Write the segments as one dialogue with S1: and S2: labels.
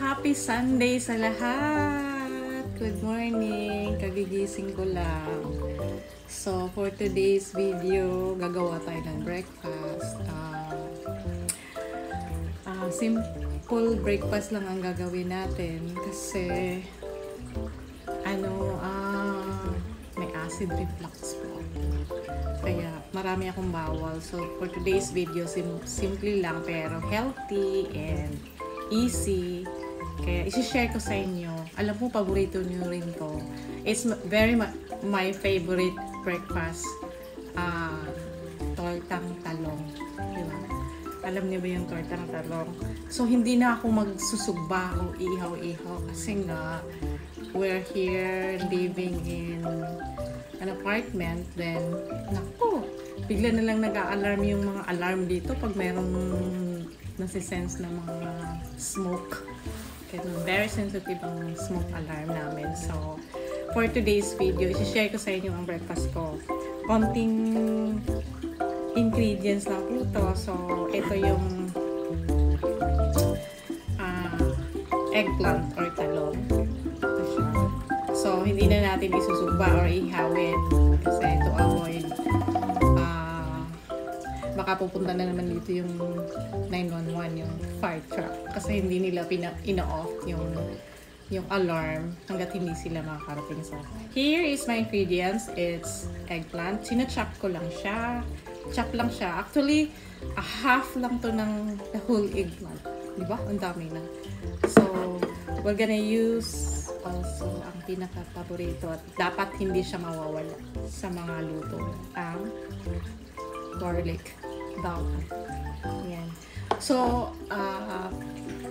S1: Happy Sunday sa lahat! Good morning! Kagigising ko lang. So, for today's video, gagawa tayo ng breakfast. Simple breakfast lang ang gagawin natin kasi may acid reflux po. Kaya marami akong bawal. So, for today's video, simple lang pero healthy and easy. Kaya isi-share ko sa inyo. Alam mo, paborito nyo rin to. It's very my favorite breakfast. Tortang talong. Diba? Alam niyo ba yung tortang talong? So, hindi na ako magsusugba o ihaw-ihaw kasi nga we're here living in an apartment. Then, naku, bigla na lang nag-a-alarm yung mga alarm dito pag mayroong nasisense na mga smoke. Kaya very sensitive ang smoke alarm namin. So, for today's video, isi-share ko sa inyo ang breakfast ko. Konting ingredients lang po ito. So, ito yung eggplant or talong. Ito siya. So, hindi na natin isusugba or ihawin kasi to avoid baka pupunta na naman dito yung 911, yung fire truck. Kasi hindi nila ina-off yung alarm hanggat hindi sila makakarating sa. Here is my ingredients. It's eggplant. Sina-chop ko lang siya. Chop lang siya. Actually, a half lang to ng the whole eggplant. Diba? Ang dami na. So, we're gonna use also ang pinaka-paborito at dapat hindi siya mawawala sa mga luto. Ang garlic. Bawal. Yan. So,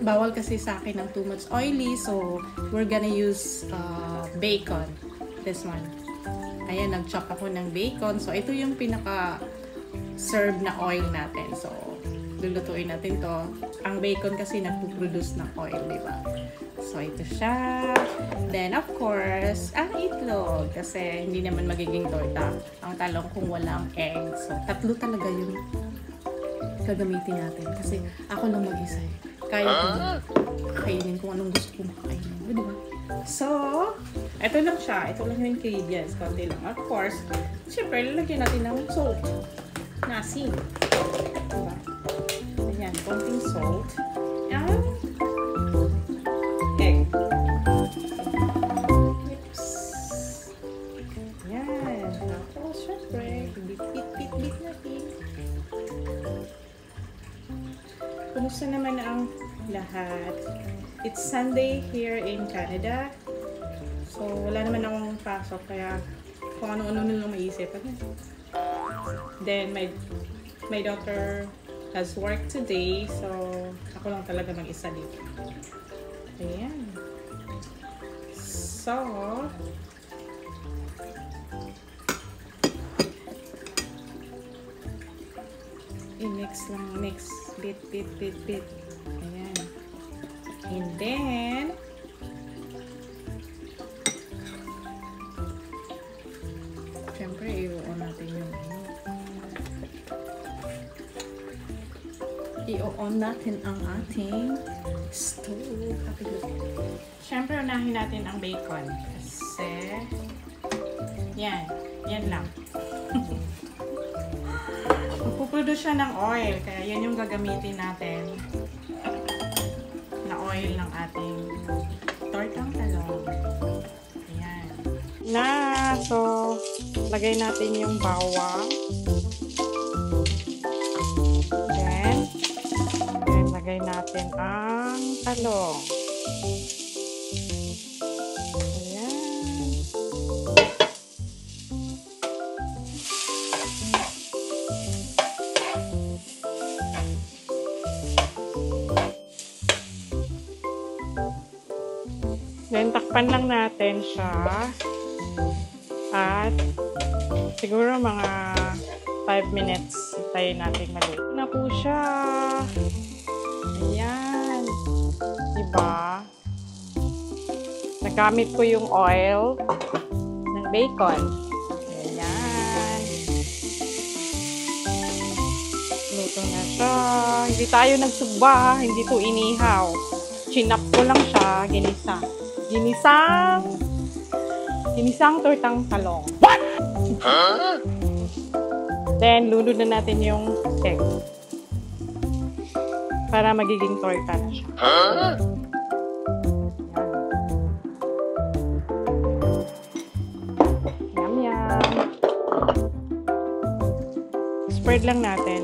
S1: bawal kasi sa akin ng too much oily. So, we're gonna use bacon. This one. Ayan, nag-chop ako ng bacon. So, ito yung pinaka-serve na oil natin. So, lulutuin natin to. Ang bacon kasi nagpuproduce ng oil, di ba? So, ito siya. Then, of course, ang itlog. Kasi hindi naman magiging torta ang talong kung walang egg. So, tatlo talaga yung gagamitin natin. Kasi ako lang mag-isa eh. Kaya ko kainin kung anong gusto kong kainin. Di ba? So, ito lang siya. Ito lang yung ingredients. Konti lang. Of course, syempre, lalagyan natin ng salt. Na asin. Diba? Ayan, konting salt. And egg. Oops. Ayan. Tapos, syempre, bit natin. Kumusta naman ang lahat? It's Sunday here in Canada. So, wala naman akong pasok kaya kung ano-ano na lang maisip. Then, my daughter has work today. So, ako lang talaga mag-isa dito. Ayan. So, i-mix lang, mix. Bit. Ayan. And then, syempre, i-on natin yung i-on natin ang ating stove. Syempre, unahin natin ang bacon. Kasi, yan lang. Magpuproduce siya ng oil, kaya yan yung gagamitin natin na oil ng ating tortang talong. Ayan. So, lagay natin yung bawang. Then, lagay natin ang talong. Then, takpan lang natin siya. At, siguro mga 5 minutes tayo natin maluto. Na po siya. Ayan. Diba? Nagamit ko yung oil ng bacon. Ayan. Luto na siya. Hindi tayo nagsugba. Hindi to inihaw. Chinap ko lang siya, ginisa. Ginisang tortang talong. What? Huh? Then, lunod na natin yung egg. Para magiging torta na siya. Huh? Yum, yum. Spread lang natin.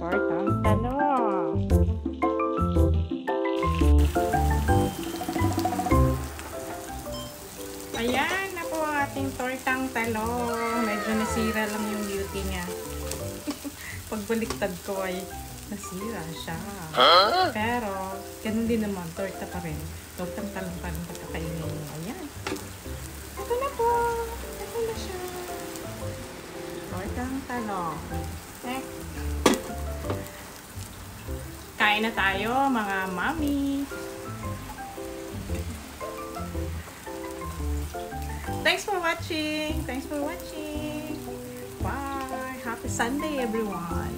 S1: Tortang talong. Ayan na po ating tortang talong. Medyo nasira lang yung beauty niya. Pagbaliktad ko ay nasira siya. Huh? Pero, ganun din naman. Torta pa rin. Tortang talong pa rin pagkakainin mo. Ayan. Ito na po. Ito na siya. Tortang talong. Kain na tayo, mga mami. Thanks for watching. Bye. Happy Sunday, everyone.